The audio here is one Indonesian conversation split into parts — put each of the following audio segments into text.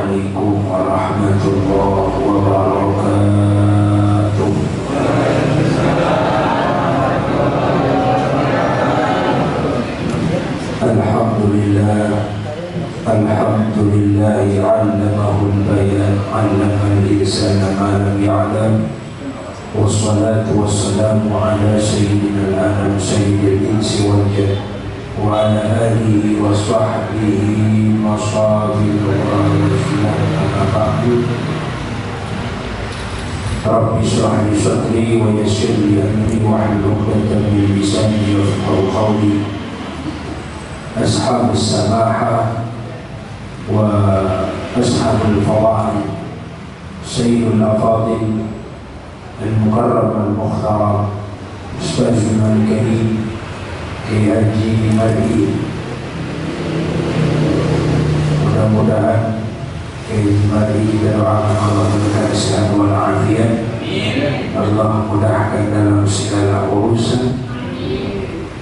Assalamualaikum warahmatullahi wabarakatuh. Alhamdulillah 'allamahul bayan 'allamal insana ma lam ya'lam. Wassalatu wassalamu ala sayyidil anam sayyidil insi wal jinn wa ala alihi wa sahbihi masabil rasulullah amma ba'du. Rabbi shrah li sadri wa yassir li amri wahlul 'uqdatam min lisani yafqahu qawli. Ashabus samahah wa ashabul fada'il sayyidul afadil al-mukarram al-mukhtar Ustazuna al-karim Kiai Haji Madi. Mudah-mudahan Kiai Madi kita doakan Allah memberikan kesehatan wal afiat. Allah mudahkan dalam segala urusan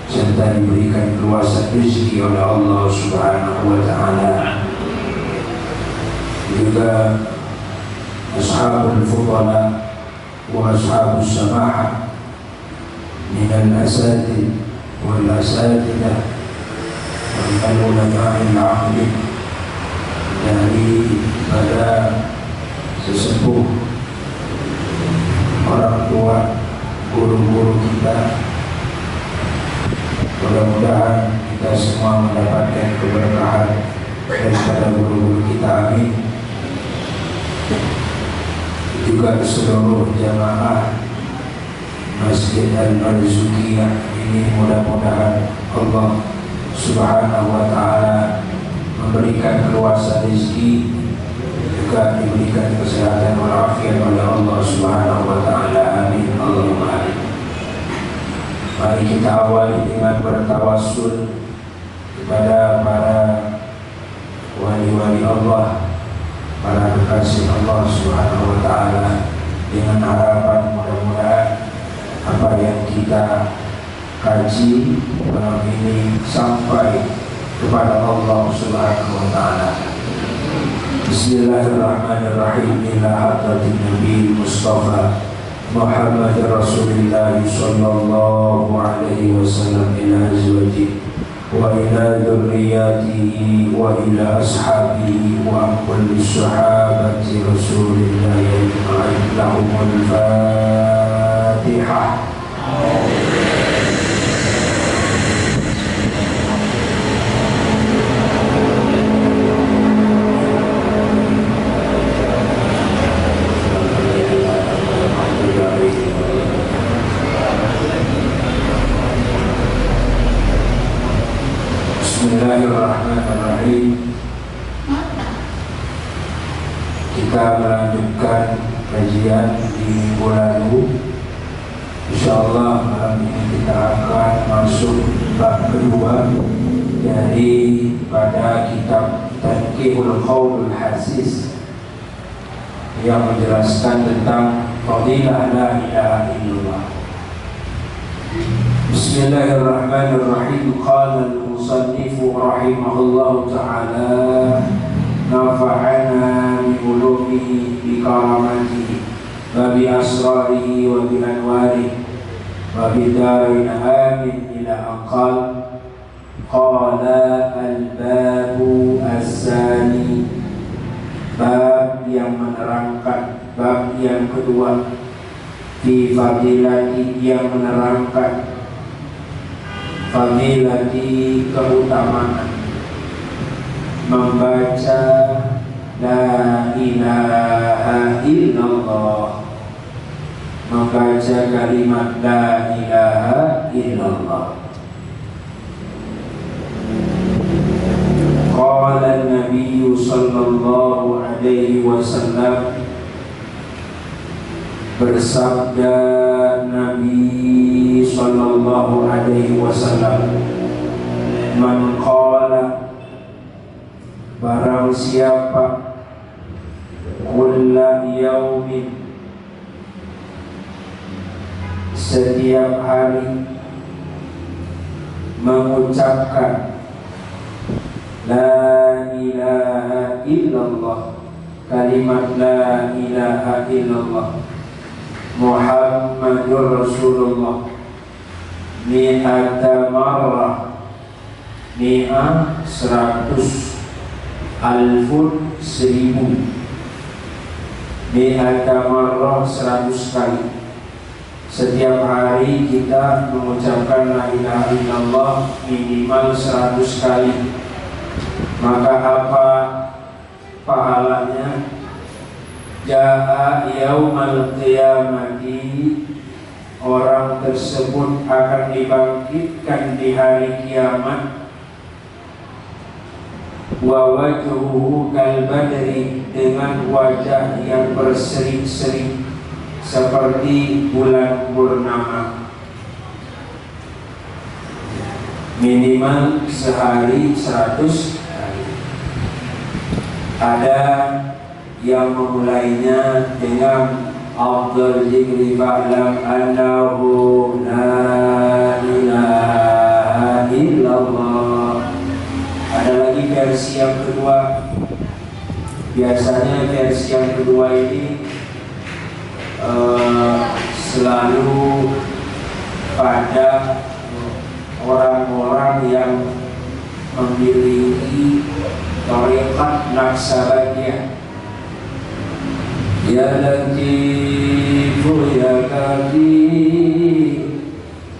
serta diberikan keluasan rezeki oleh Allah Subhanahu wa ta'ala. Juga ashabul fudala wa ashabus samahah minal asatid wal asatidah wal ulama'il 'amilin, dari pada sesepuh, orang tua, guru-guru kita. Mudah-mudahan kita semua mendapatkan keberkahan daripada guru-guru kita, amin. Juga seluruh jamaah Masjid Al-Marzukiyah ini, mudah-mudahan Allah Subhanahu wa ta'ala memberikan keluasan rezeki, juga diberikan kesehatan walafiat oleh Allah Subhanahu wa ta'ala, amin. Allahumma amin. Mari kita awali dengan bertawassul kepada para wali-wali Allah, para kekasih Allah Subhanahu wa ta'ala, dengan harapan mudah-mudahan apa yang kita kaji malam ini sampai kepada Allah Subhanahu wa ta'ala. Bismillahirrahmanirrahim. Ila hadratin Nabi Mustafa Muhammad Rasulullah sallallahu alaihi wasallam, ila azwajihi wa ila dzurriyyatihi wa ila ashabihi wa kulli sahabati Rasulillah ajma'in. Lahumul Fatihah. Bismillahirrahmanirrahim. Kita melanjutkan kajian di minggu lalu. InsyaAllah malam ini kita akan masuk bab kedua dari pada kitab Tanqihul Qaulul Hasis yang menjelaskan tentang fadilah la ilaha illallah. Bismillahirrahmanirrahim. Qala al-musannifu rahimahullahu ta'ala, nafa'ana bi ulumihi bi karamatihi wa bi asrarihi wa bi anwarihi wa bi darin amin ila aqal. Qala al-babu as-sani, bab yang menerangkan, bab yang kedua, fi fadilati, yang menerangkan fadilati, keutamaan membaca la ilaha illallah, membaca kalimat la ilaha illallah. Qala an-nabiy sallallahu alaihi wasallam, bersabda Nabi sallallahu alaihi wasallam, man qala, barang siapa, kulla yaumin, setiap hari, mengucapkan la ilaha illallah, kalimat la ilaha illallah Muhammadur Rasulullah mi'ata marrah, mi'ah 100, alfun 1000, mi'ata marrah 100 kali. Setiap hari kita mengucapkan la ilaha illallah minimal 100 kali. Maka apa pahalanya? Ja'a yaumal qiyamati, orang tersebut akan dibangkitkan di hari kiamat. Wa wajhuhu kal badri, dengan wajah yang berseri-seri seperti bulan purnama. Minimal sehari 100 kali. Ada yang memulainya dengan afdal zikri fa'lam annahu la ilaha illallah. Ada lagi versi yang kedua. Biasanya versi yang kedua ini selalu pada orang-orang yang memiliki thariqat Naqsabandiyah. Ya Latifu ya Kafi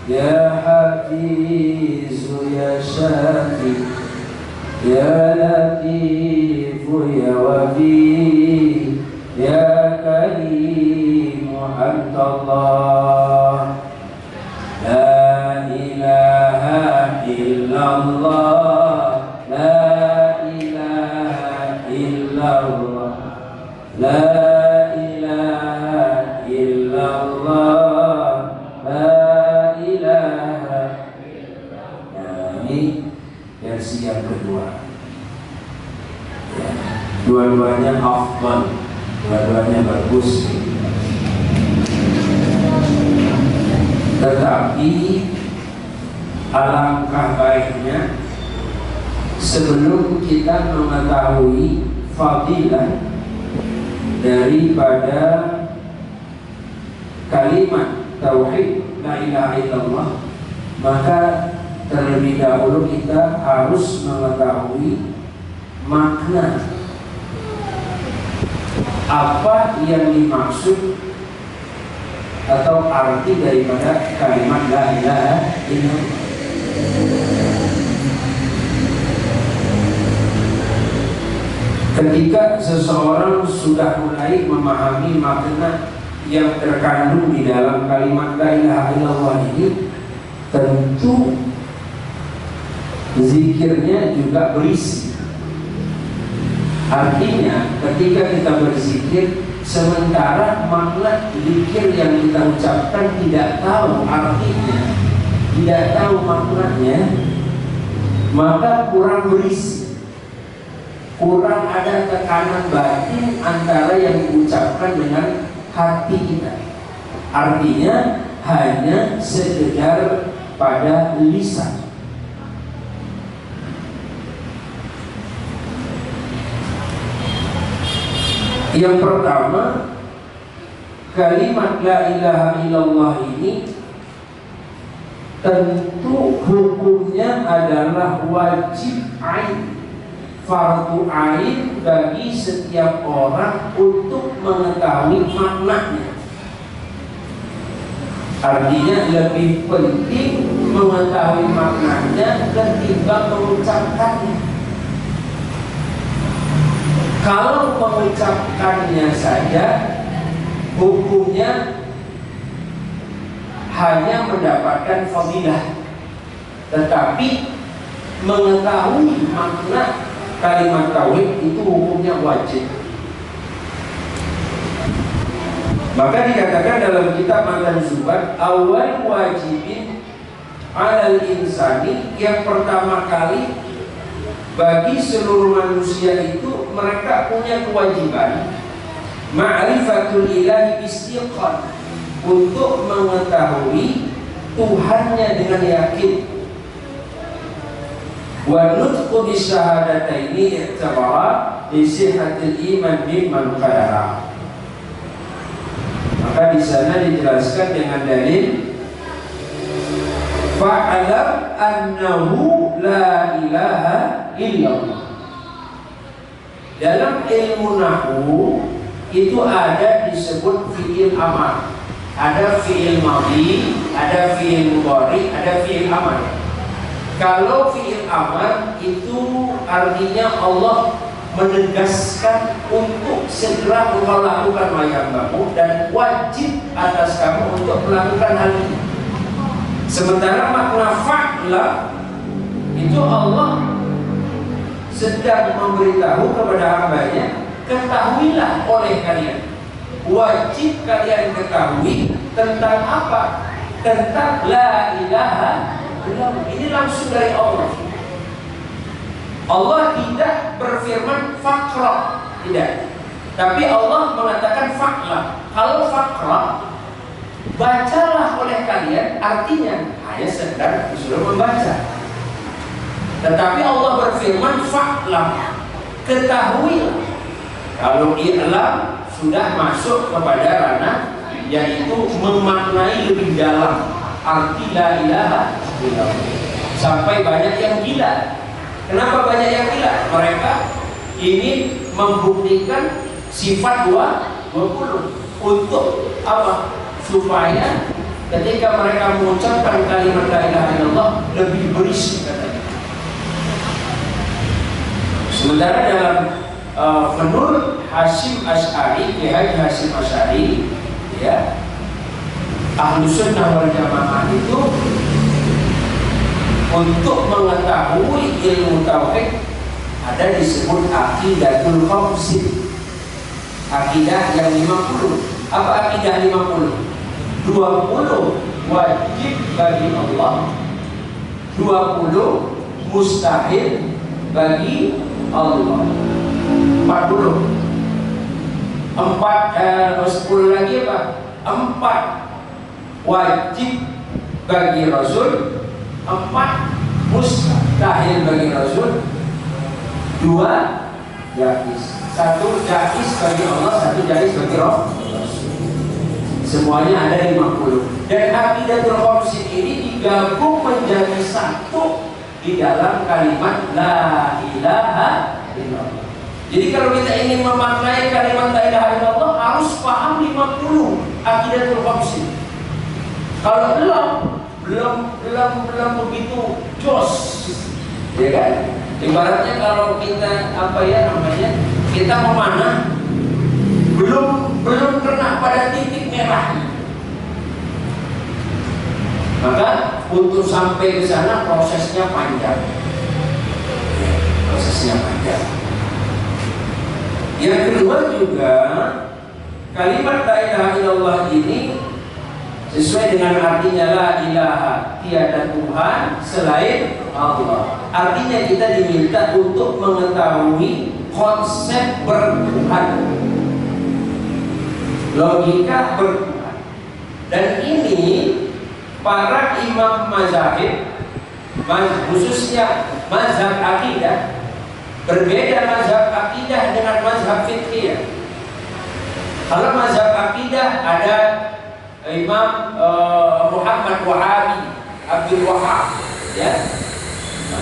ya Hafizu ya Syafi ya Latifu ya Wafi ya Karimu Antallah la ilaha illallah la ilaha illallah la ilaha illallah la ilaha illallah. Nah, ini versi yang kedua ya. Dua-duanya afdal, dua-duanya bagus. Tetapi alangkah baiknya sebelum kita mengetahui fadilah daripada kalimat tauhid la ilaha illallah, maka terlebih dahulu kita harus mengetahui makna apa yang dimaksud atau arti daripada kalimat la ilaha illallah. Ketika seseorang sudah mulai memahami makna yang terkandung di dalam kalimat la ilaha illallah ini, tentu zikirnya juga berisi. Artinya ketika kita berzikir, sementara makna zikir yang kita ucapkan tidak tahu artinya, tidak tahu maknanya, maka kurang berisi, kurang ada tekanan batin antara yang diucapkan dengan hati kita. Artinya hanya sekedar pada lisan. Yang pertama, kalimat la ilaha illallah ini tentu hukumnya adalah wajib ain, fardu ain bagi setiap orang untuk mengetahui maknanya. Artinya lebih penting mengetahui maknanya ketimbang mengucapkannya. Kalau mengucapkannya saja, hukumnya hanya mendapatkan fadilah, tetapi mengetahui makna kalimat tauhid itu hukumnya wajib. Maka dikatakan dalam kitab Matan Zubat, awal wajibin alal insani, yang pertama kali bagi seluruh manusia itu mereka punya kewajiban ma'rifatul ilahi istiqan, untuk mengetahui Tuhannya dengan yakin. Wa nutqu bisyahadataini i'tabara li sihhatil iman mimman qala. Maka di sana dijelaskan dengan dalil fa'alam annahu la ilaha illallah. Dalam ilmu nahwu itu ada disebut fi'il amar, ada fi'il madhi, ada fi'il mudhari, ada fi'il amar. Kalau fi'il amar itu artinya Allah menegaskan untuk segera engkau lakukan wajibmu dan wajib atas kamu untuk melakukan hal ini. Sementara makna fa'la itu Allah sedang memberitahu kepada hambanya, ketahuilah oleh kalian, wajib kalian ketahui tentang apa? Tentang la ilaha. Ini langsung dari Allah. Allah tidak berfirman faqra, tidak. Tapi Allah mengatakan fa'la. Kalau faqra, bacalah oleh kalian, artinya hanya sekedar disuruh membaca. Tetapi Allah berfirman fa'la, ketahuilah. Kalau i'lam sudah masuk kepada ranah yaitu memaknai lebih dalam arti la ilaha illallah. Sampai banyak yang gila. Kenapa banyak yang gila? Mereka ini membuktikan sifat 20 untuk apa? Supaya ketika mereka mengucapkan kalimat la ilaha illallah lebih berisi katanya. Sementara dalam menurut Hasyim Asy'ari, Kiai Hasyim Asy'ari, ya, Ahlus Sunnah wal Jamaah itu untuk mengetahui ilmu tauhid ada disebut aqidatul khamsin, akidah yang 50. Apa akidah 50? 20 wajib bagi Allah, 20 mustahil bagi Allah, 40. 10 lagi apa? 4 wajib bagi Rasul, 4 mustahil bagi Rasul, 2 jaiz. 1 jaiz bagi Allah, 1 jaiz bagi Rasul. Semuanya ada 50. Dan aqidatul khamsin ini digabung menjadi satu di dalam kalimat la ilaha illallah. Jadi kalau kita ingin memaknai kalimat la ilaha illallah harus paham 50 aqidatul khamsin. Kalau belum begitu jos, ya kan? Ibaratnya kalau kita kita memanah belum kena pada titik merah, maka untuk sampai ke sana prosesnya panjang. Yang kedua juga kalimat la ilaha illallah ini sesuai dengan artinya la ilaha, tiada Tuhan selain Allah. Artinya kita diminta untuk mengetahui konsep bertuhan, logika bertuhan. Dan ini para imam mazhab, khususnya mazhab akidah, berbeda mazhab akidah dengan mazhab fiqhiyah. Kalau mazhab akidah ada Imam Muhammad Wahabi, Abdul Wahab, ya.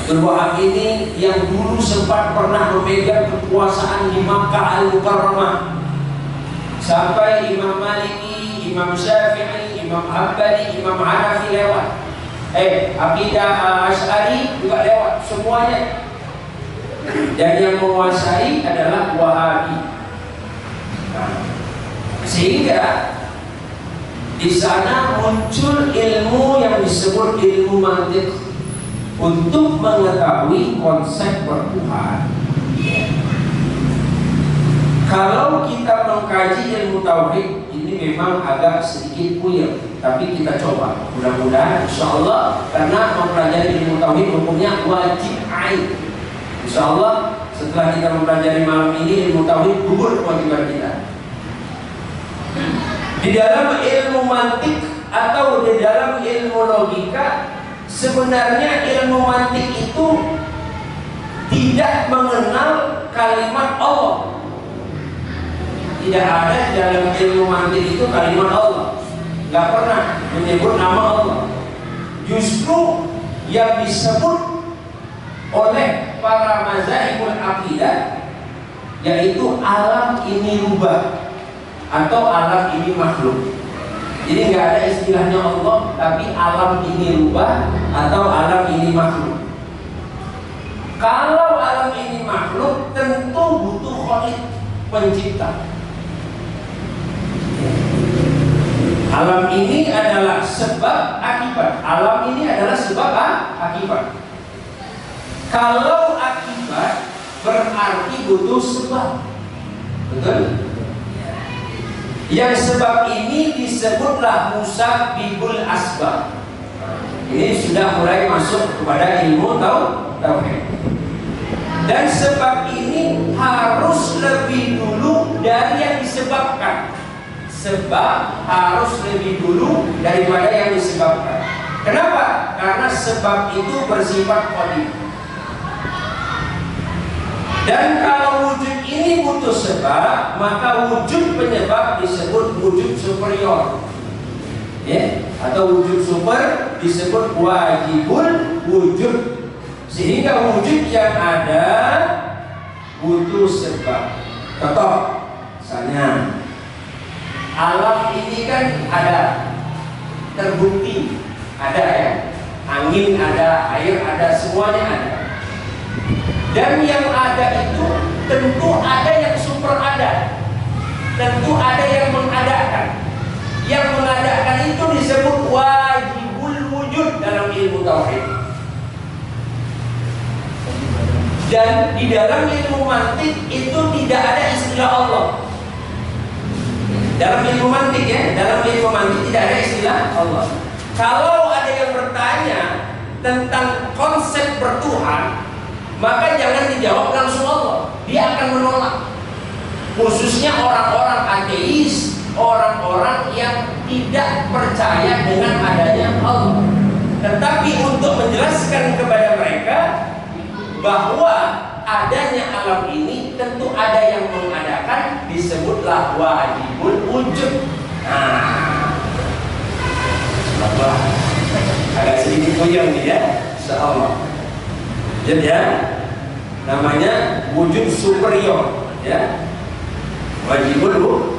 Abdul Wahab ini yang dulu sempat pernah memegang kekuasaan di Makkah Al-Mukarramah, sampai Imam Maliki, Imam Syafi'i, Imam Hambali, Imam Hanafi lewat. Akidah Asy'ari juga lewat, semuanya. Dan yang menguasai adalah Wahabi. Sehingga di sana muncul ilmu yang disebut ilmu mantiq untuk mengetahui konsep bertuhan. Kalau kita mengkaji ilmu tauhid ini memang agak sedikit puyeng, tapi kita coba. Mudah-mudahan insyaallah, karena mempelajari ilmu tauhid hukumnya wajib ain. Insyaallah setelah kita mempelajari malam ini ilmu tauhid gugur kewajiban kita. Di dalam ilmu mantik atau di dalam ilmu logika, sebenarnya ilmu mantik itu tidak mengenal kalimat Allah. Tidak ada dalam ilmu mantik itu kalimat Allah, nggak pernah menyebut nama Allah. Justru yang disebut oleh para mazhabul aqidah yaitu alam ini rubah atau alam ini makhluk. Jadi nggak ada istilahnya Allah, tapi alam ini rubah atau alam ini makhluk. Kalau alam ini makhluk, tentu butuh khalik, pencipta. Alam ini adalah sebab akibat. Alam ini adalah sebab akibat. Kalau akibat berarti butuh sebab. Betul? Yang sebab ini disebutlah musabbibul asbab. Ini sudah mulai masuk kepada ilmu tauhid. Dan sebab ini harus lebih dulu dari yang disebabkan. Sebab harus lebih dulu daripada yang disebabkan. Kenapa? Karena sebab itu bersifat qadim. Dan kalau wujud ini butuh sebab, maka wujud penyebab disebut wujud superior, ya? Atau wujud super disebut wajibul wujud. Sehingga wujud yang ada butuh sebab. Contoh, misalnya alam ini kan ada, terbukti ada ya, angin ada, air ada, semuanya ada. Dan yang ada itu tentu ada yang super ada, tentu ada yang mengadakan. Yang mengadakan itu disebut wajibul wujud dalam ilmu tauhid. Dan di dalam ilmu mantik itu tidak ada istilah Allah. Dalam ilmu mantik ya, dalam ilmu mantik tidak ada istilah Allah. Kalau ada yang bertanya tentang konsep bertuhan, maka jangan dijawab langsung Allah. Dia akan menolak. Khususnya orang-orang ateis, orang-orang yang tidak percaya dengan adanya Allah. Tetapi untuk menjelaskan kepada mereka bahwa adanya alam ini tentu ada yang mengadakan, disebutlah wajibul wujud. Nah, agak sedikit goyang nih ya, insyaallah. Jadi ya, namanya wujud superior ya, wajibul wujud.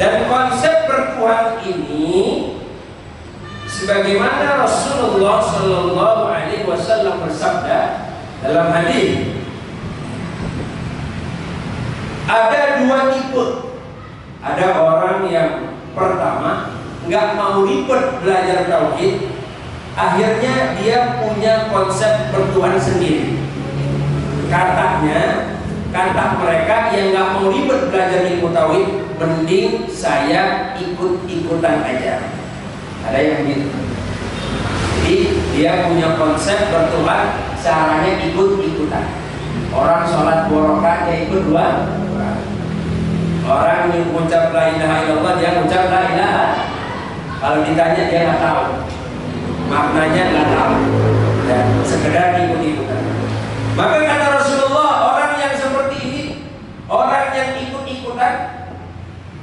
Dan konsep bertuhan ini sebagaimana Rasulullah Shallallahu Alaihi Wasallam bersabda dalam hadis, ada dua tipe. Ada orang yang pertama nggak mau ribet belajar tauhid, akhirnya dia punya konsep bertuhan sendiri. Kata mereka yang nggak mau ribet belajar ilmu tauhid, mending saya ikut-ikutan aja. Ada yang gitu. Jadi dia punya konsep bertuhan, caranya ikut-ikutan. Orang sholat 2 rakaat dia ikut 2. Orang yang mengucap la ilaha illallah dia mengucap la ilaha. Kalau ditanya dia nggak tahu, maknanya nggak tahu, dan sekedar ikut-ikutan. Maka kata Rasulullah, orang yang seperti ini, orang yang ikut-ikutan,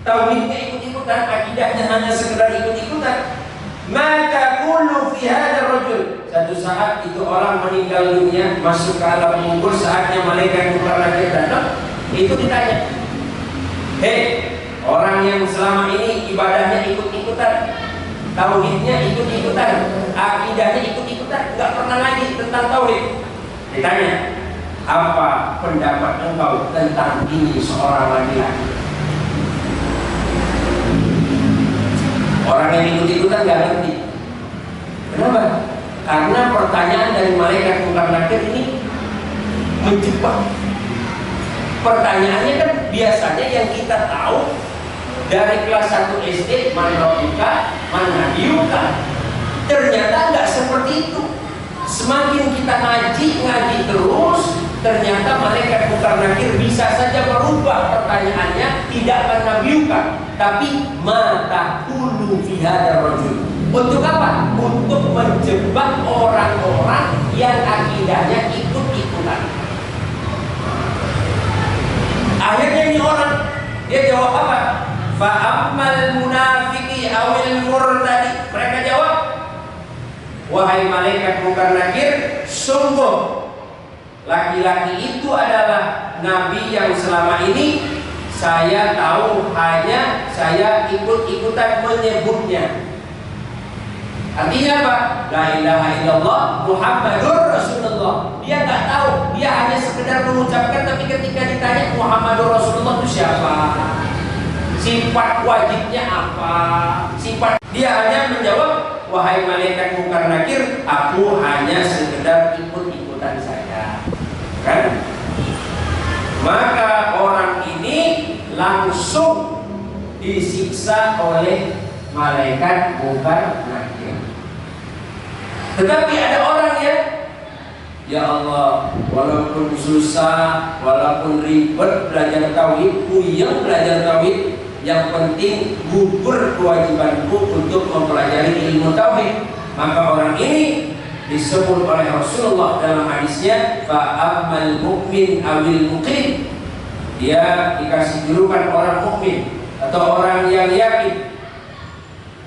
tauhidnya ikut-ikutan, akidahnya hanya sekedar ikut-ikutan, maka kullu fi hadzal rajul, satu saat itu orang meninggal dunia, masuk ke alam kubur, saatnya malaikat mukarrabin datang, itu ditanya, hei, orang yang selama ini ibadahnya ikut-ikutan, tauhidnya ikut-ikutan, akidahnya ikut-ikutan, nggak pernah lagi tentang tauhid. Ditanya, apa pendapat engkau tentang ini seorang laki-laki? Orang yang ikut-ikutan nggak ngerti. Kenapa? Karena pertanyaan dari malaikat munkar nakir ini menjebak. Pertanyaannya kan biasanya yang kita tahu dari kelas 1 SD, man rabbika, man nabiyuka. Ternyata nggak seperti itu. Semakin kita ngaji terus, ternyata malaikat munkar nakir bisa saja merubah pertanyaannya, tidak akan nabiyuka, tapi mata hulu fi hadzal rajul. Untuk apa? Untuk menjebak orang-orang yang akidahnya ikut-ikutan. Akhirnya ini orang dia jawab apa? Fa ammal munafiqi awil murtadi. Mereka jawab, wahai malaikat mungkar nakir, sungguh laki-laki itu adalah nabi yang selama ini saya tahu, hanya saya ikut-ikutan menyebutnya. Artinya apa? La ilaha illallah Muhammadur Rasulullah. Dia nggak tahu, dia hanya sekedar mengucapkan, tapi ketika ditanya Muhammadur Rasulullah itu siapa, sifat wajibnya apa, dia hanya menjawab, wahai malaikat mungkar nakir, aku hanya sekedar ikut-ikutan saja. Kan? Maka orang ini langsung disiksa oleh malaikat mungkar nakir. Tetapi ada orang ya Allah, walaupun susah, walaupun ribet belajar tauhid, puyeng belajar tauhid, yang penting gugur kewajibanku untuk mempelajari ilmu tauhid. Maka orang ini disebut oleh Rasulullah dalam hadisnya, fa ammal mu'min awil muqim. Dia dikasih julukan orang mukmin atau orang yang yakin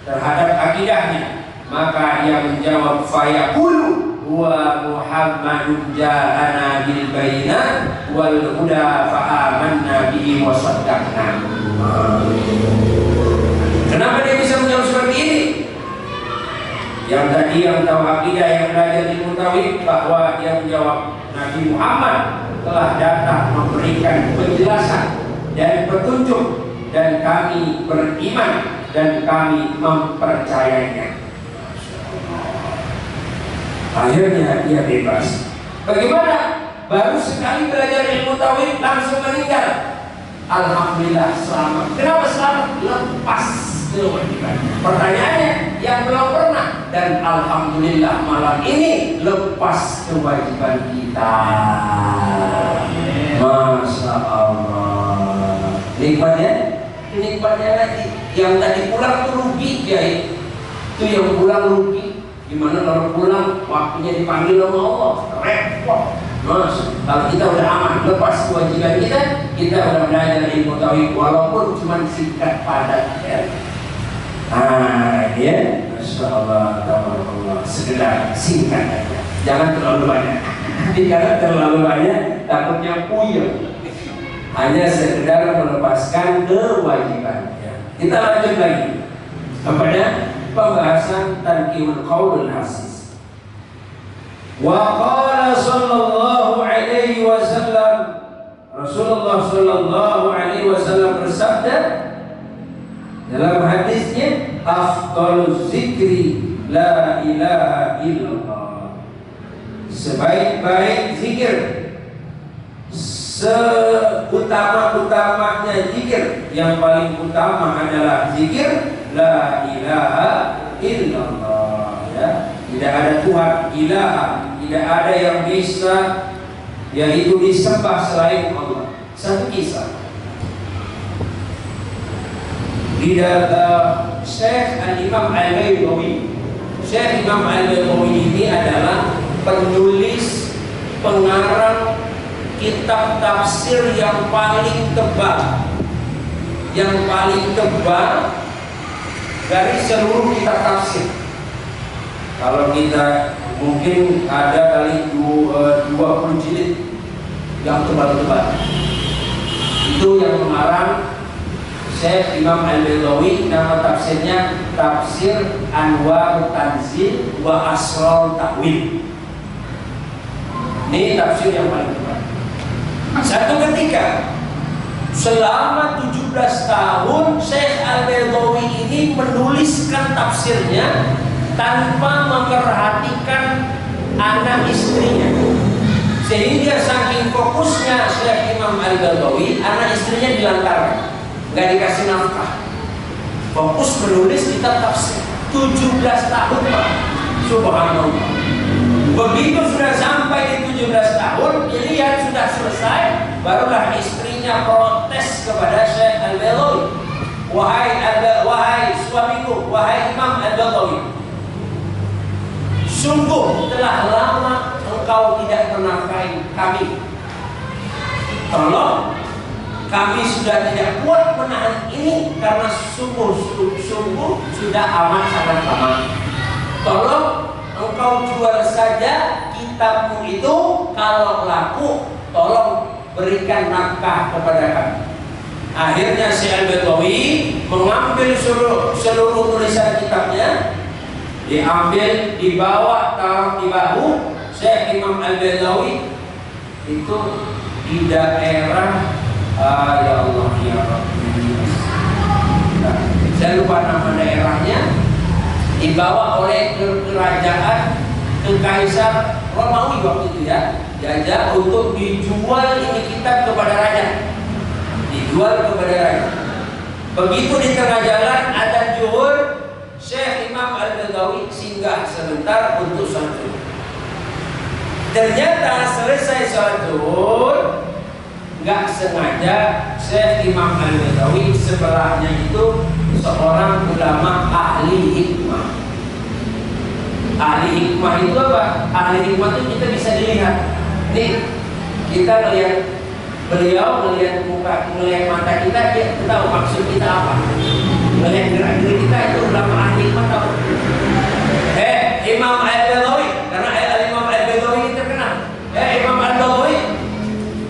terhadap akidahnya. Maka ia menjawab, fayaqulu huwa Muhammadun ja'ana bil bayyinat wal huda fa amanna bihi wa saddaqna. Kenapa dia bisa menjawab seperti ini? Yang tadi yang tahu akidah, yang belajar ilmu tauhid, bahwa dia menjawab Nabi Muhammad telah datang memberikan penjelasan dan petunjuk, dan kami beriman dan kami mempercayainya. Akhirnya dia bebas. Bagaimana? Baru sekali belajar ilmu tauhid langsung meninggal. Alhamdulillah selamat. Kenapa selamat? Lepas kewajiban. Pertanyaannya yang belum pernah, dan alhamdulillah malam ini lepas kewajiban kita. Masya Allah. Nikmatnya lagi. Yang tadi pulang tuh rugi ya. Itu yang pulang rugi. Gimana kalau pulang waktunya dipanggil sama Allah? Repot. Mas, kalau kita udah aman, lepas kewajiban kita udah belajar ilmu tauhid walaupun cuma singkat padat ya. Ya, Masya Allah, tabarakallah. Sekedar singkat aja, jangan terlalu banyak. Karena terlalu banyak takutnya puyeng. Hanya sekedar melepaskan kewajiban ya. Kita lanjut lagi kepada pembahasan tanqihul qaulul hasis. Wa qala sallallahu alaihi wasallam, Rasulullah sallallahu alaihi wasallam bersabda dalam hadisnya, afdaluz zikri la ilaha illallah. Sebaik-baik zikir, seutama-utamanya zikir, yang paling utama adalah zikir la ilaha illallah ya. Tidak ada Tuhan, ilaha, tidak ada yang bisa yaitu disembah selain Allah. Satu kisah di dalam Syekh Al-Imam Al-Baydawi. Syekh Imam Al-Baydawi ini adalah penulis, pengarang kitab tafsir yang paling tebal, dari seluruh kitab tafsir. Kalau kita mungkin ada kali 20 jilid yang tebal-tebal. Itu yang mengarang Syekh Imam Al-Baydawi. Nama tafsirnya Tafsir Anwar Tanzil wa Asrar Ta'wil. Ini tafsir yang paling tebal. Satu ketika selama 17 tahun Syekh Al-Baydawi ini menuliskan tafsirnya tanpa memperhatikan anak istrinya. Sehingga saking fokusnya Syekh Imam Al-Baydawi, anak istrinya dilantarkan, nggak dikasih nafkah. Fokus menulis kitab tafsir 17 tahun Pak. Subhanallah. Begitu sudah sampai di 17 tahun, dilihat sudah selesai, barulah istrinya protes kepada Syekh Al-Baydawi. Wahai suamiku, wahai Imam Al-Baydawi, sungguh telah lama engkau tidak menafkahi kami. Tolong kami sudah tidak kuat menahan ini karena sungguh sudah amat sangat lama. Tolong engkau jual saja kitabmu itu, kalau laku tolong berikan nafkah kepada kami. Akhirnya Syekh Al-Badawi mengambil seluruh tulisan kitabnya, diambil, dibawa, taruh di bahu Syekh Imam Al-Badawi itu di daerah ya Allah ya Rabbi, saya lupa nama daerahnya, dibawa oleh kerajaan Kaisar Romawi waktu itu ya, jajah untuk dijual ini kitab kepada raja. Dijual kepada raja. Begitu di tengah jalan ada zuhur, Syekh Imam Al-Badawi singgah sebentar untuk sholat zuhur. Ternyata selesai sholat zuhur, nggak sengaja Syekh Imam Al-Badawi sebelahnya itu seorang ulama ahli hikmah. Ahli hikmah itu apa? Ahli hikmah itu kita bisa dilihat. Nih, kita lihat beliau, melihat muka, melihat mata kita, dia tahu maksud kita apa. Melihat gerak-gerik kita, itu ulama ahli hikmah tahu. Imam Al-Badawi, karena Imam Al-Badawi ini terkenal. Imam Al-Badawi,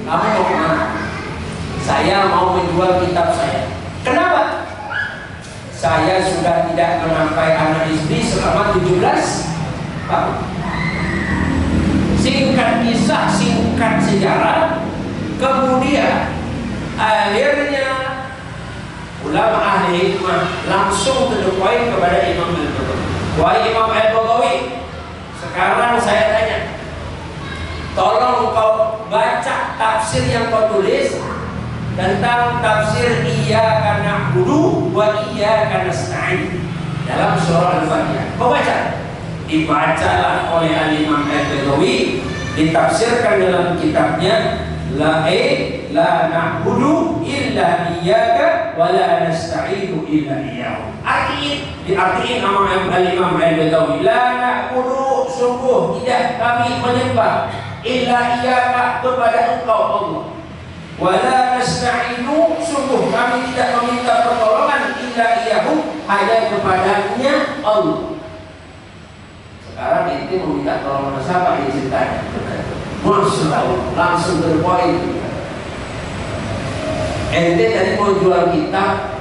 kamu mau kemana? Saya mau menjual kitab saya. Kenapa? Saya sudah tidak menampai anak istri selama 17 tahun. Singkat kisah, singkat sejarah. Kemudian akhirnya ulama ahli hikmah langsung to the point kepada Imam Al-Badawi. Wahai Imam Al-Badawi, sekarang saya tanya, tolong kau baca tafsir yang kau tulis tentang tafsir iyyaka na'budu wa iyyaka nasta'in dalam surah Al-Fatihah. Kau baca. Dibacalah oleh Imam Al-Badawi, ditafsirkan dalam kitabnya la na'budu illa iyyaka wa la nasta'inu illa iyyahu. Diartiin sama Imam Al-Badawi, la na'budu, sungguh tidak kami menyembah, illa iyyaka, kepada engkau Allah, wa la nasta'inu, sungguh kami tidak meminta pertolongan, illa iyyahu, hanya kepadanya Allah. Sekarang ente meminta pertolongan siapa di ceritanya? Masya Allah, langsung berpoin. Ente tadi mau jual kitab,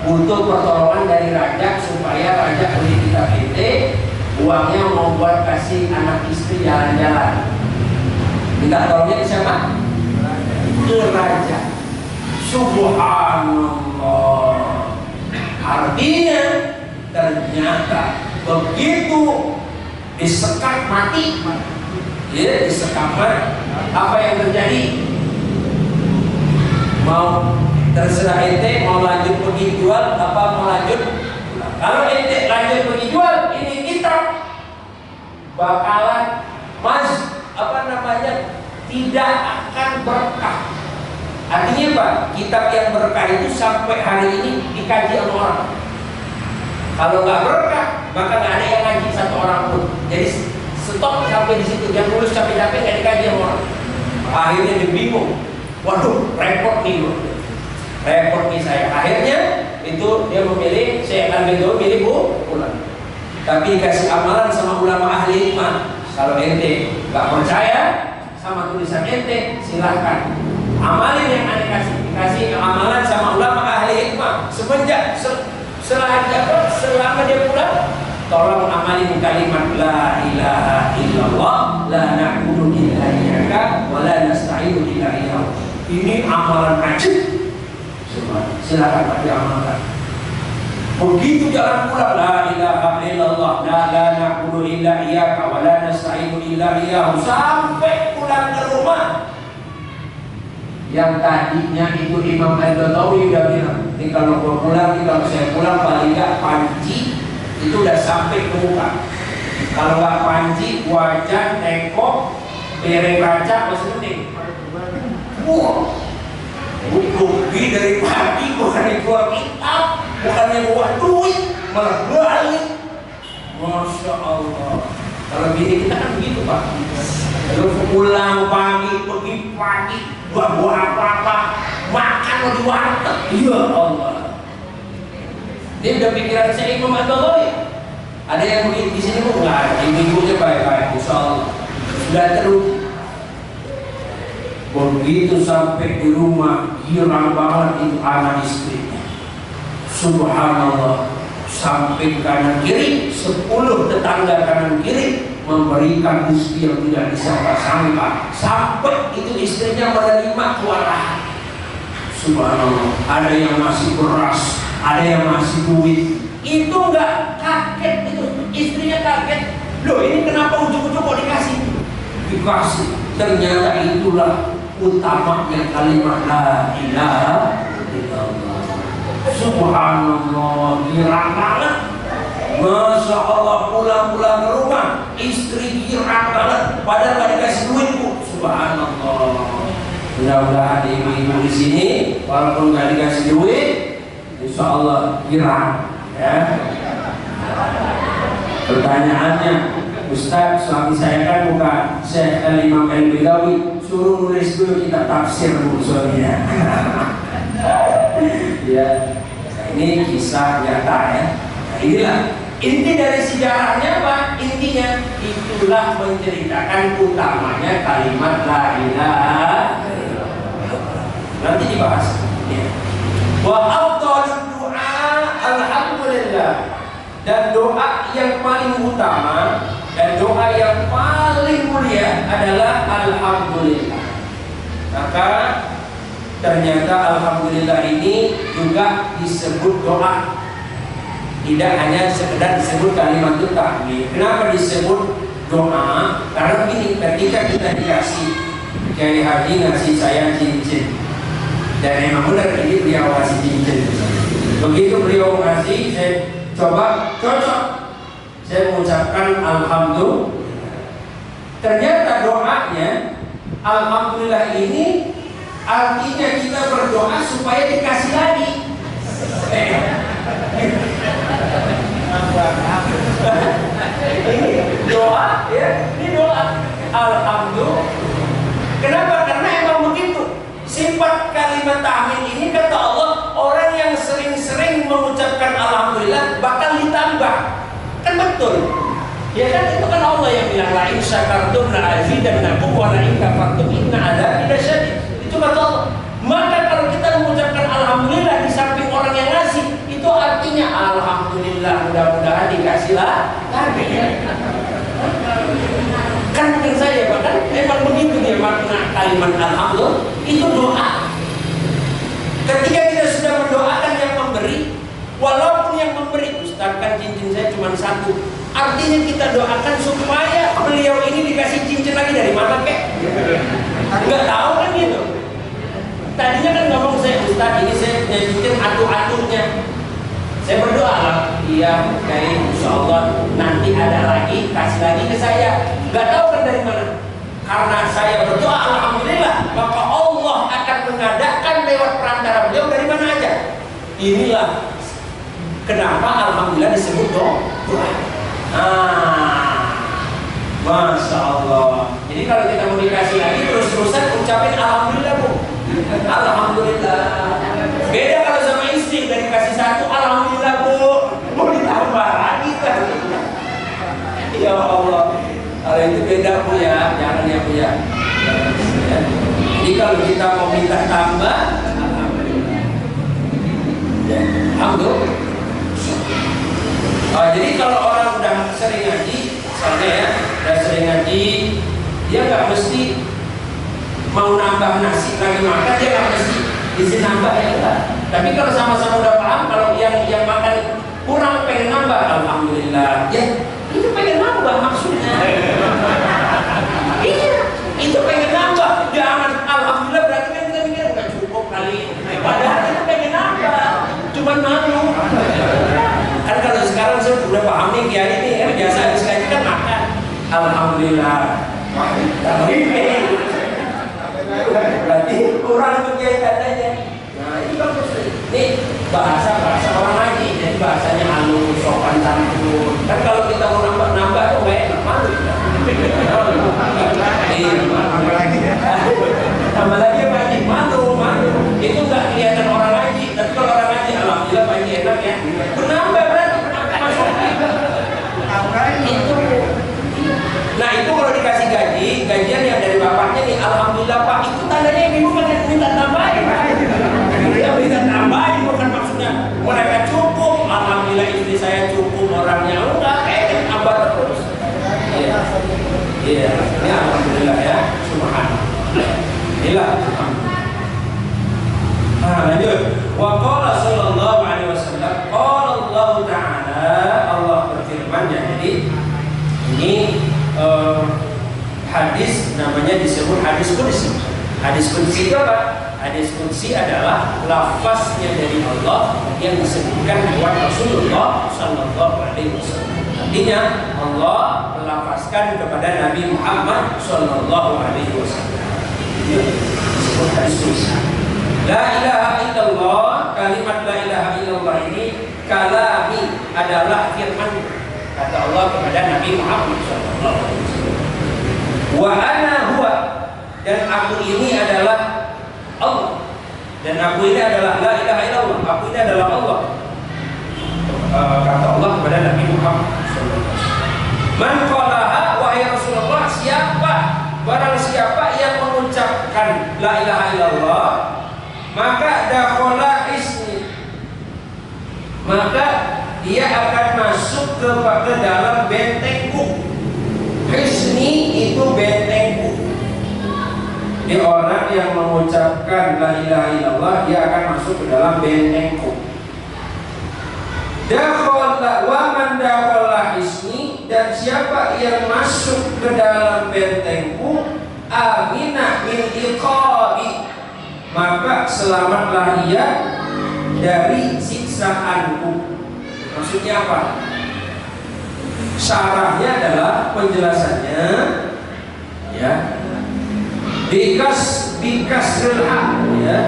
butuh pertolongan dari raja supaya raja beli kitab ente, uangnya mau buat kasih anak istri jalan-jalan. Minta tolongnya ke siapa? Ke raja. Subhanallah. Artinya ternyata begitu disekat mati, ya, disekap mati, apa yang terjadi? Mau terserah ente mau lanjut pergi jual apa mau lanjut. Kalau ente lanjut pergi jual, ini kitab bakalan tidak akan berkah. Artinya apa? Kitab yang berkah itu sampai hari ini dikaji sama orang. Kalau nggak berkah, maka nggak ada yang ngaji satu orang pun. Jadi stop sampai di situ. Yang lulus capek-capek nggak dikaji sama orang. Akhirnya dia bingung. Waduh, repot nih loh. Repot nih saya. Akhirnya itu dia memilih, saya akan milih pulang. Tapi dikasih amalan sama ulama ahli hikmah. Kalau ente nggak percaya sama tulisan ente, silahkan amalin yang anda kasih amalan sama ulama ahli hikmah. Semenjak selama dia pulang, tolong amalin kalimat la ilaha illallah, la na'budu illa iyyaka wa la nasta'inu illa iyyaka. Ini amalan wajib. Silakan Pak diamalkan. Begitu jalan pulang, la ilaha illallah, la na'budu illa iyyaka wa la nasta'inu illa iyyaka, sampai pulang ke rumah. Yang tadinya itu Imam Al-Badawi udah bilang, ini kalau gua pulang, kalau saya pulang paling nggak panci itu udah sampai ke muka. Kalau nggak panci, wajah, tengkok, bereng kaca masih mending. Wah, rugi dari pagi, bukan jual kitab, bukannya buat duit, malah balik. Masya Allah. Kalau bini kita kan begitu Pak. Terus pulang pagi, pergi pagi, buat apa-apa, makan lo di warteg. Ya Allah. Dia udah pikiran saya Imam At-Tabari. Ada yang di sini kok nggak ada, ibunya baik-baik, insya Allah sudah terus. Begitu sampai di rumah, girang banget itu anak istrinya. Subhanallah, sampai kanan kiri 10 tetangga kanan kiri memberikan rezeki yang tidak disangka-sangka, sampai itu istrinya menerima kewarahan. Subhanallah, ada yang masih beras, ada yang masih duit. Itu enggak kaget, itu istrinya kaget. Loh, ini kenapa ujung-ujung kok dikasih? Dikasih. Ternyata itulah utamanya kalimat la ilaha illallah. Subhanallah, girang banget. Masya Allah, pulang-pulang ke rumah, istri girang banget, padahal gak dikasih duit, Bu. Subhanallah. Mudah-mudahan ibu-ibu di sini, walaupun gak dikasih duit, insya Allah girang. Ya. Pertanyaannya, Ustaz, suami saya kan bukan Syekh Al-Imam Al-Badawi, suruh nulis dulu kitab tafsir bu suaminya. Ya, ini kisah nyata ya. Nah, inilah inti dari sejarahnya, Pak. Intinya itulah menceritakan utamanya kalimat la ilaha illallah. Nanti dibahas. Ya. Wa afdhalud du'a alhamdulillah. Dan doa yang paling utama dan doa yang paling mulia adalah alhamdulillah. Maka ternyata alhamdulillah ini juga disebut doa. Tidak hanya sekedar disebut kalimat tahmid. Kenapa disebut doa? Karena begini, ketika kita dikasih Kiai Haji ngasih saya cincin, dan memang benar ini beliau kasih cincin. Begitu beliau ngasih, saya coba cocok, saya mengucapkan alhamdulillah. Ternyata doanya alhamdulillah ini artinya kita berdoa supaya dikasih lagi. Ini doa ya, ini doa alhamdulillah. Kenapa? Karena emang begitu sifat kalimat tahmid ini. Kata Allah, orang yang sering-sering mengucapkan alhamdulillah bakal ditambah. Kan betul ya kan, itu kan Allah yang bilang la in syakartum la azidannakum wa la in kafartum inna adzabi lasyadid. Itu kata Allah. Maka kalau kita mengucapkan alhamdulillah di samping orang yang ngasih, itu artinya alhamdulillah, mudah-mudahan dikasihlah lagi. Kan mungkin saya bahkan memang begitu dia makna kalimat alhamdulillah itu doa. Ketika kita sudah mendoakan yang memberi, walaupun yang memberi, Ustaz kan cincin saya cuma satu, artinya kita doakan supaya beliau ini dikasih cincin lagi dari mana kek? Enggak tahu kan gitu. Tadinya kan ngomong saya, Ustaz ini saya punya cincin atu-atunya. Saya berdoa lah, iya kayak insya Allah nanti ada lagi, kasih lagi ke saya. Gak tahu kan dari mana. Karena saya berdoa alhamdulillah, maka Allah akan mengadakan lewat perantara beliau dari mana aja. Inilah kenapa alhamdulillah disebut doa. Masya Allah. Jadi kalau kita mau dikasih lagi terus-terusan ucapin alhamdulillah bu. Alhamdulillah. Beda kalau sama istri, dari kasih satu alhamdulillah bu, mau ditambah lagi kan. Ya Allah, kalau itu beda bu ya, jangan ya bu ya. Jadi kalau kita mau minta tambah, alhamdulillah. Ya, alhamdulillah. Jadi kalau orang udah sering ngaji, misalnya ya, udah sering ngaji, dia nggak mesti mau nambah nasi lagi makan, dia nggak mesti isi nambah ya enggak. Tapi kalau sama-sama udah paham, kalau yang makan kurang pengen nambah, alhamdulillah. Ya itu pengen nambah maksudnya. Iya, itu pengen nambah. Jangan alhamdulillah berarti kan kita mikir nggak cukup kali. Padahal itu pengen nambah, cuman malu. Kan kalau sekarang saya udah paham nih kiai ini ya, biasa habis ngaji kan makan. Alhamdulillah. Berarti kurang kiai katanya. Nah itu bagus. Ini bahasa orang ngaji, jadi bahasanya halus, sopan santun. Kan kalau kita mau nambah tuh kayak enak, malu. Tambah lagi ya. Tambah lagi malu. Itu Nah itu kalau dikasih gaji, gajian yang dari bapaknya nih, alhamdulillah Pak, itu tandanya ibu kan minta tambahin. Dia minta tambahin, bukan maksudnya mereka cukup. Alhamdulillah istri saya cukup, orangnya enggak, tambah terus. Iya, iya, ini alhamdulillah ya, subhanallah. Inilah. Nah lanjut. Wa qala sallallahu alaihi wasallam, qala Allah Ta'ala, Allah berfirman. Jadi ini hadis namanya disebut hadis qudsi. Hadis qudsi itu apa? Hadis qudsi adalah lafaznya dari Allah yang disebutkan lewat Rasulullah sallallahu alaihi wasallam. Artinya Allah melafazkan kepada Nabi Muhammad sallallahu alaihi wasallam. Itu disebut hadis qudsi. La ilaha illallah, kalimat la ilaha illallah ini kalami, adalah firman kata Allah kepada Nabi Muhammad SAW. Wa ana huwa, dan aku ini adalah Allah, dan aku ini adalah la ilaha illallah, aku ini adalah Allah, kata Allah kepada Nabi Muhammad SAW. Man qalaha, wahai Rasulullah, barang siapa yang mengucapkan la ilaha illallah, maka dakhala ismi, maka dia akan masuk ke dalam bentengku. Hisni itu bentengku. Di orang yang mengucapkan la ilaha illallah, dia akan masuk ke dalam bentengku. Dakhala wa man dakhala hisni, dan siapa yang masuk ke dalam bentengku, amina min iqabi, maka selamatlah ia dari siksaanku. Maksudnya apa? Syarahnya adalah penjelasannya, ya, bikasril haq, ya.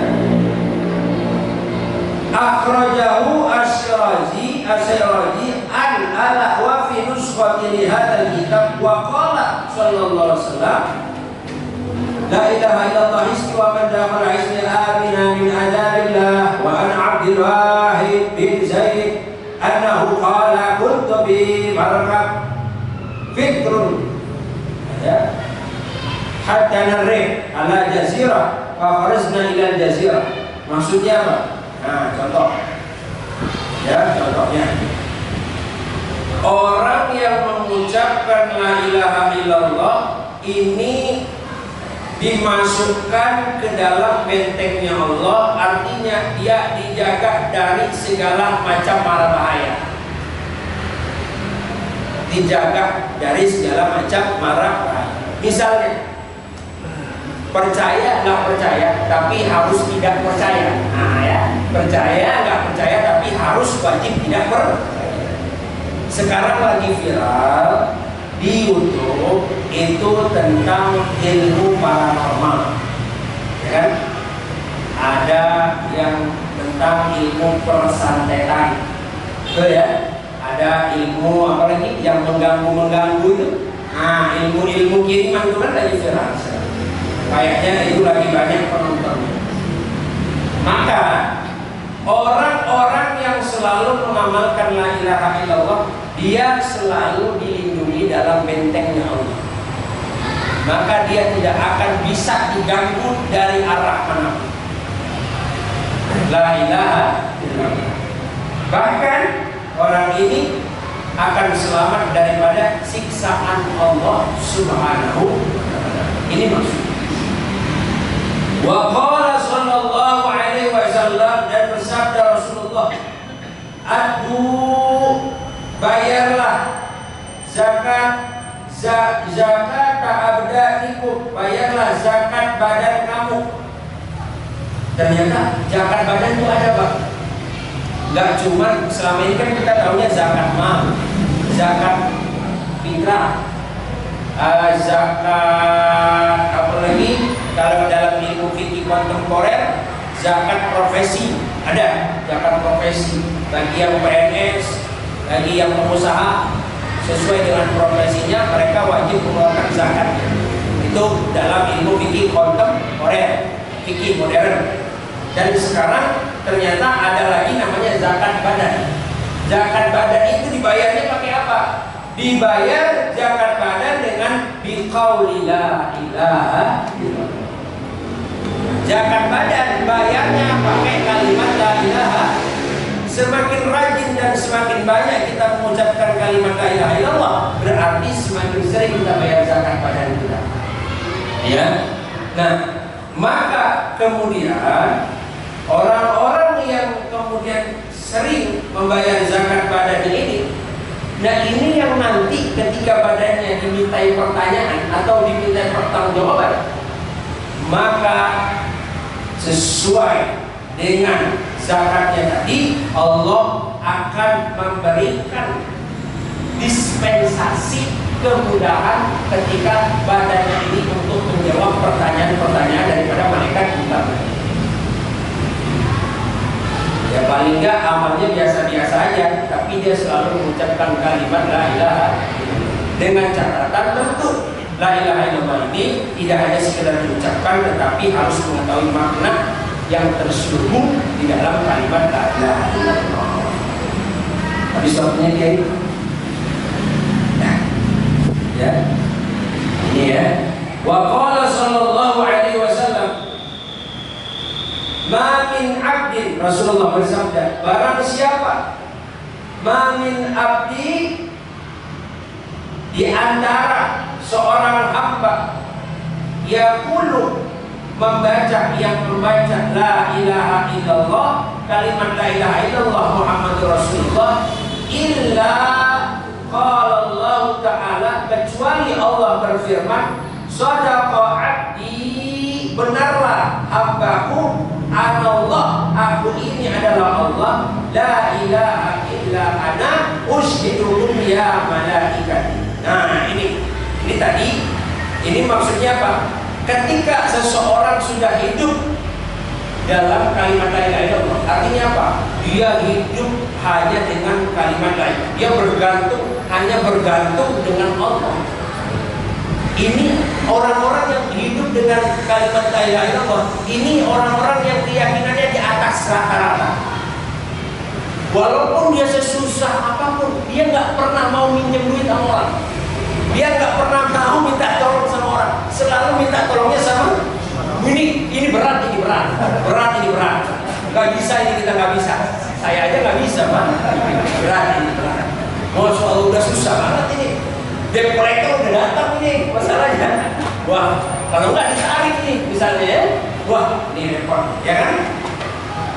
Akhrajahu Asy-Syirazi an al-Ahwa fi nuskhati li hadzal kitab wa qala sallallahu alaihi wasallam, la ilaha illallah ismi wa man dakhala ismi amina min adabillah wa an Abdul Wahid bin Zaid annahu qala kuntu bi markab fitrun, ya, hatta narih ala jazirah fa kharajna ila jazirah. Maksudnya apa? Nah, contoh, ya, contohnya orang yang mengucapkan la ilaha illallah ini dimasukkan ke dalam bentengnya Allah, artinya dia dijaga dari segala macam mara bahaya. Dijaga dari segala macam mara bahaya. Misalnya, percaya nggak percaya, tapi harus tidak percaya. Nah ya, percaya nggak percaya, tapi harus wajib tidak percaya. Sekarang lagi viral di YouTube itu tentang ilmu paranormal, ya kan? Ada yang tentang ilmu persantetan, betul ya? Ada ilmu apa lagi yang mengganggu itu? Nah, ilmu kiriman itu kan lagi viral. Kayaknya itu lagi banyak penontonnya. Maka orang-orang yang selalu mengamalkan la ilaha illallah, dia selalu dilindungi dalam bentengnya Allah. Maka dia tidak akan bisa diganggu dari arah manapun. La ilaha illallah. Bahkan orang ini akan selamat daripada siksaan Allah Subhanahu wa ta'ala. Ini maksudnya. Wa qala sallallahu alaihi wasallam, dan bersabda Rasulullah, adu, bayarlah zakat abdanikum, bayarlah zakat badan kamu. Ternyata zakat badan itu ada, Pak. Enggak cuma selama ini kan kita tahunya zakat mal, zakat fitrah, zakat apa lagi? Kalau dalam ilmu fikih kontemporer, zakat profesi ada, zakat profesi bagi yang PNS, bagi yang pengusaha, sesuai dengan profesinya mereka wajib mengeluarkan zakat. Itu dalam ilmu fikih kontemporer, fikih modern. Dan sekarang ternyata ada lagi namanya zakat badan. Zakat badan itu dibayarnya pakai apa? dibayar zakat badan dengan biqauli la ilaha illallah. Zakat badan bayarnya pakai kalimat la ilaha. Semakin rajin dan semakin banyak kita mengucapkan kalimat la ilaha illallah, berarti semakin sering kita bayar zakat badan kita. Ya. Nah, maka kemudian orang-orang yang kemudian sering membayar zakat badan ini, nah ini yang nanti ketika badannya dimintai pertanyaan atau dimintai pertanggungjawaban, maka sesuai dengan zakatnya tadi, Allah akan memberikan dispensasi kemudahan ketika badannya ini untuk menjawab pertanyaan-pertanyaan daripada malaikat kita. Ya paling enggak amalnya biasa-biasa aja, tapi dia selalu mengucapkan kalimat la ilaha dengan catatan tentu la ilaha illallah ini tidak hanya sekedar diucapkan, tetapi harus mengetahui makna yang terselubung di dalam kalimat la ilaha illallah. Habis waktunya dia itu. Nah, ya. Ini ya. Wa qala sallallahu alaihi wasallam, ma min abdin, Rasulullah bersabda, barang siapa ma min abdi, di antara seorang hamba yaqulu, yang membaca la ilaha illallah, kalimat la ilaha illallah Muhammadur Rasulullah, illa qala Allah Ta'ala, kecuali Allah berfirman, sadaqa abdi, benarlah hambaku, anallah, aku ini adalah Allah, la ilaha illa ana ushidukum ya malaikati. Nah ini tadi, ini maksudnya apa? Ketika seseorang sudah hidup dalam kalimat la ilaha illallah, artinya apa? Dia hidup hanya dengan kalimat la ilaha, dia hanya bergantung dengan Allah. Ini orang-orang yang hidup dengan kalimat la ilaha illallah, ini orang-orang yang keyakinannya di atas rata-rata. Walaupun dia sesusah apapun, dia nggak pernah mau minjem duit sama orang, dia nggak pernah mau minta tolong sama orang, selalu minta tolongnya sama ini berat, nggak bisa, ini kita nggak bisa, saya aja nggak bisa, Pak, berat. Masya Allah, udah susah banget ini, debt collector udah datang ini masalahnya. Wah, kalau nggak ditarik nih misalnya ya, wah ini repot, ya kan?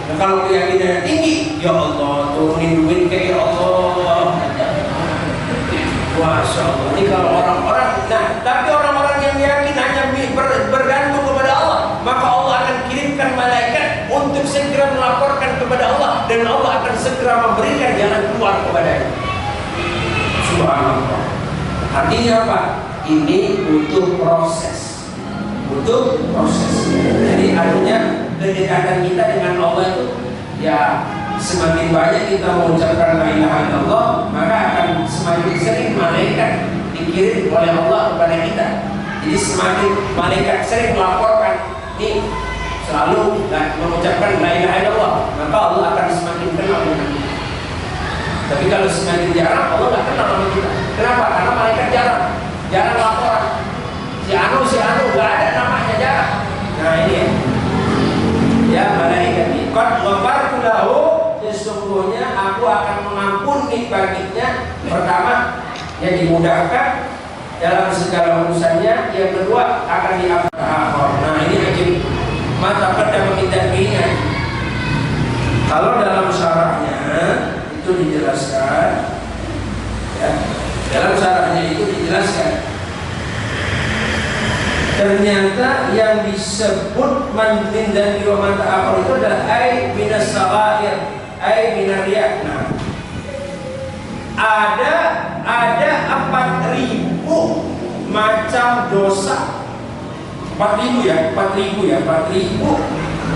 Nah, kalau keyakinannya tinggi, ya Allah turunin duit kayak ya Allah. Masya Allah, ini kalau orang-orang, nah tapi orang-orang yang yakin hanya bergantung kepada Allah, maka Allah akan kirimkan malaikat untuk segera melaporkan kepada Allah, dan Allah akan segera memberikan jalan keluar kepadanya. Subhanallah. Artinya apa? Ini butuh proses. Jadi artinya kedekatan kita dengan Allah itu, ya semakin banyak kita mengucapkan la ilaha illallah, maka akan semakin sering malaikat dikirim oleh Allah kepada kita. Jadi semakin malaikat sering melaporkan, ini selalu mengucapkan la ilaha illallah, maka Allah akan semakin kenal dengan kita. Tapi kalau semakin jarang, Allah nggak kenal sama kita. Kenapa? Karena malaikat jarang laporan. Si anu nggak ada namanya, jarang. Nah ini ya malaikat ini. Qad ghafartu lahu, sesungguhnya aku akan mengampuni baginya. Pertama, yang dimudahkan dalam segala urusannya. Yang kedua, akan diampuni. Nah ini aja mata pada meminta keinginan. Kalau dalam syarahnya itu dijelaskan, ya, dalam syarahnya itu dijelaskan, ternyata yang disebut mantin dan diwamata akhir itu adalah ay minas sawair, ay minariyak. Nah, ada 4.000 macam dosa, 4.000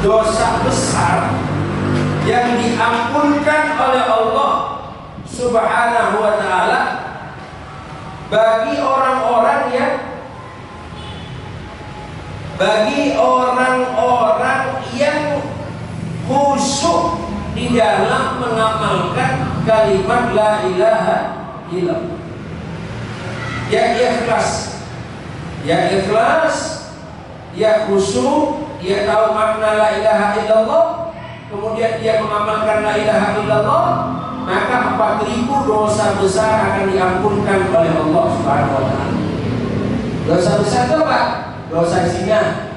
dosa besar yang diampunkan oleh Allah Subhanahu wa ta'ala bagi orang-orang yang khusyuk di dalam mengamalkan kalimat la ilaha illallah. dia ikhlas, dia khusyuk, dia tahu makna la ilaha illallah, kemudian dia mengamalkan la ilaha illallah, maka 4.000 dosa besar akan diampunkan oleh Allah Subhanahu wa taala. Dosa besar itu apa? Dosa zina,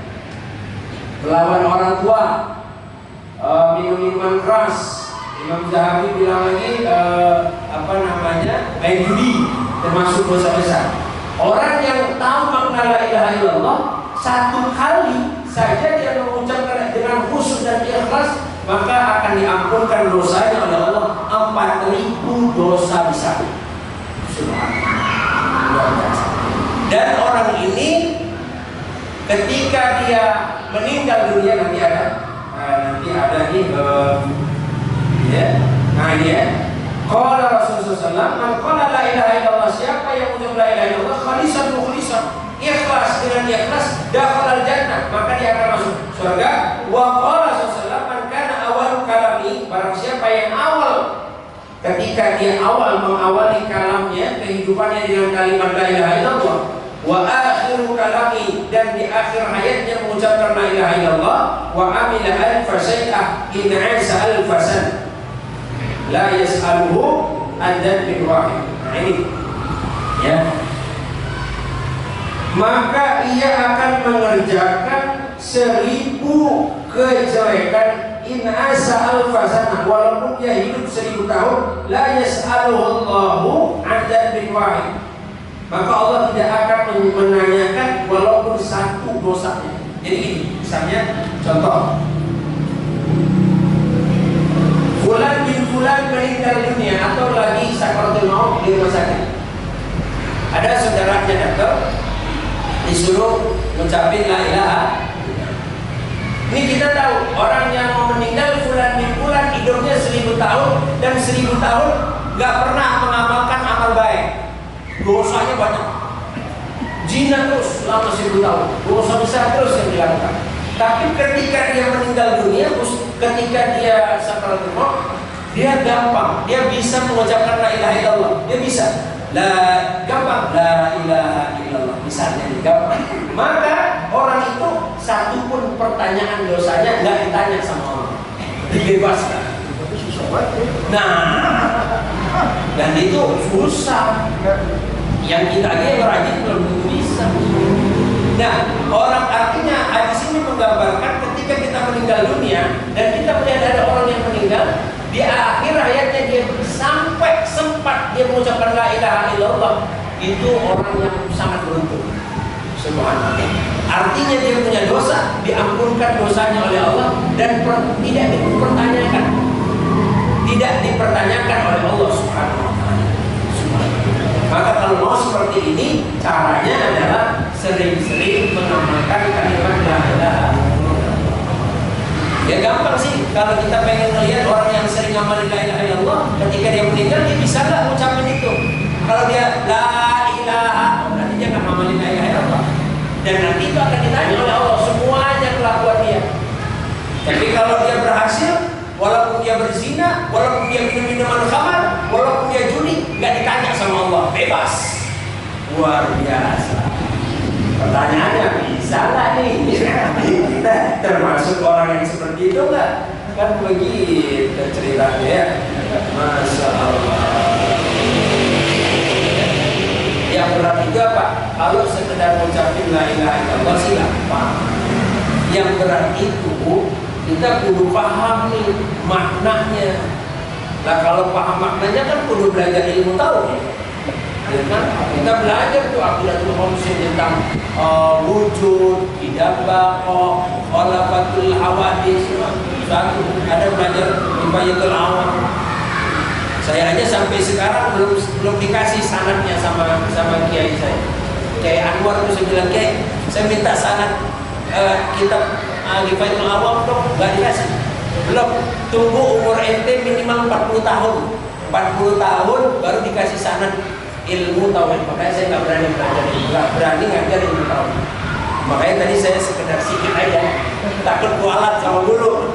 melawan orang tua, minum minuman keras. Imam Zahabi bilang lagi main judi termasuk dosa besar. Orang yang tahu makna la ilaha illallah, satu kali saja dia mengucapkan dengan khusyuk dan ikhlas, maka akan diampunkan dosanya oleh Allah 4.000 dosa besar. Subhanallah. Dan orang ini ketika dia meninggal dunia nanti ada nih nah ini ya. Qala Rasulullah SAW, man qala la ilaha illallah, siapa yang mengucap la ilaha illallah khalisan mukhlisan, ikhlas dengan ikhlas, dakhala al-jannah, maka dia akan masuk surga. Wa qala Rasulullah, man kana awal kalami, barang siapa yang awal ketika dia mengawali kalamnya, kehidupannya dengan kalimat la ilaha illallah, wa akhiru kalami, dan di akhir hayatnya mengucapkan la ilaha illallah, wa amila alfa syai'ah in 'asa alfasan la yas'aluhu an-dan bin wahid. Nah ini ya, maka ia akan mengerjakan 1000 kejelekan in asa alfasana, walaupun dia hidup 1000 tahun, la yas'aluhu Allahu an-dan bin wahid, maka Allah tidak akan menanyakan walaupun 1 dosanya. Jadi ini misalnya contoh, Fulan bin Fulan meninggal dunia atau lagi sakaratul maut di rumah sakit. Ada saudaranya datang, disuruh mengucapin la ilaha. Ini kita tahu orang yang mau meninggal Fulan bin Fulan hidupnya 1000 tahun dan 1000 tahun gak pernah mengamalkan amal baik, dosanya banyak, zina terus selama 1000 tahun, dosa besar terus yang dilakukan. Tapi ketika dia meninggal dunia, ketika dia sakaratul maut, dia gampang, dia bisa mengucapkan la ilaha illallah, dia bisa gampang la ilaha illallah, misalnya gampang. Maka orang itu 1 pun pertanyaan dosanya nggak ditanya sama Allah, dibebaskan. Nah, dan itu susah. Yang kita aja yang rajin belum tentu bisa. Nah, orang artinya hadis ini menggambarkan ketika kita meninggal dunia dan kita melihat ada orang yang meninggal, di akhir hayatnya dia sampai sempat dia mengucapkan la ilaha illallah, itu orang yang sangat beruntung. Subhanallah. Artinya dia punya dosa, diampunkan dosanya oleh Allah dan tidak dipertanyakan oleh Allah Subhanahu wa taala. Maka kalau mau seperti ini, caranya adalah sering-sering mengamalkan kalimat la ilaha illallah. Ya gampang sih, kalau kita pengen melihat orang yang sering ngamalin la ilaha illallah, ketika dia meninggal dia bisa nggak ngucapin itu? Kalau dia la ilaha, berarti dia nggak ngamalin la ilaha illallah. Dan nanti itu akan ditanya oleh Allah semuanya kelakuan dia. Tapi kalau dia berhasil, walaupun dia berzina, walaupun dia minum minuman khamar, walaupun dia judi, nggak ditanya sama Allah, bebas. Luar biasa. Pertanyaannya, bisa nggak nih? Kita termasuk orang yang seperti itu nggak? Kan begitu ceritanya ya. Masya Allah. Yang berat itu apa? Kalau sekedar mengucapin la ilaha illallah sih gampang. Yang berat itu kita kudu paham nih maknanya. Nah kalau paham maknanya kan kudu belajar ilmu tauhid. Ya kan? Kita belajar tuh aqidatul khamsin tentang wujud, idabaqo, khalafatul hawadis. Satu ada belajar ibayatul awam. Saya aja sampai sekarang belum dikasih sanadnya sama kiai saya. Kiai Anwar itu saya bilang, Kiai, saya minta sanad kitab Al-Ifaidul Awam dong, nggak dikasih. Belum, tunggu umur ente minimal 40 tahun. 40 tahun baru dikasih sanad ilmu tauhid. Makanya saya nggak berani belajar, nggak berani ngajar ilmu tauhid. Makanya tadi saya sekedar sikit aja, takut kualat sama guru.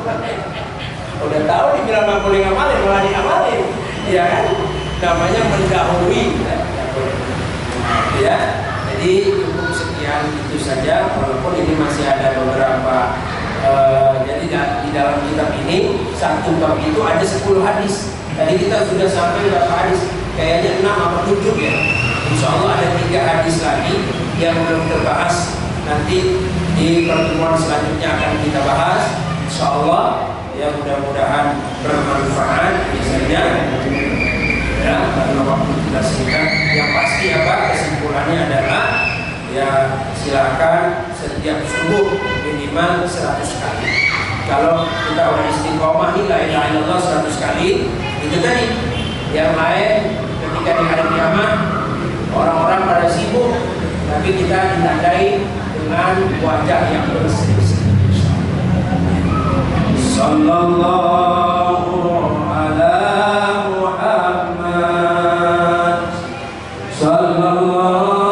Udah tahu dibilang nggak boleh ngamalin, malah diamalin, ya kan? Namanya mendahului. Ya, jadi cukup sekian itu saja. Walaupun ini masih ada beberapa. Jadi di dalam kitab ini satu bab itu ada 10 hadis. Tadi kita sudah sampai berapa hadis? Kayaknya 6 atau 7 ya. Insya Allah ada 3 hadis lagi yang belum terbahas. Nanti di pertemuan selanjutnya akan kita bahas. Insya Allah ya, mudah-mudahan bermanfaat misalnya. Ya, karena waktu kita singkat. Yang pasti apa? Kesimpulannya adalah ya silakan setiap subuh minimal 100 kali. Kalau kita udah istiqomah la ilaha illallah 100 kali, itu tadi. Yang lain ketika di hari kiamat orang-orang pada sibuk, tapi kita ditandai dengan wajah yang berseri-seri. Sallallahu ala Muhammad sallallahu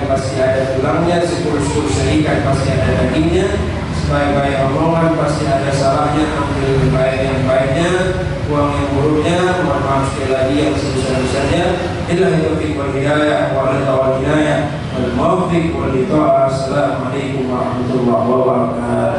pasti ada tulangnya, sepuluh ikan pasti ada dagingnya, sebaik-baik omongan pasti ada salahnya, ambil baik yang baiknya, buang yang buruknya, mohon maaf sekali lagi yang sebesar-besarnya. Billahi taufiq wal hidayah wa ridha wal hinayah wal maufiq wal itha'ah. Assalamualaikum warahmatullahi wabarakatuh.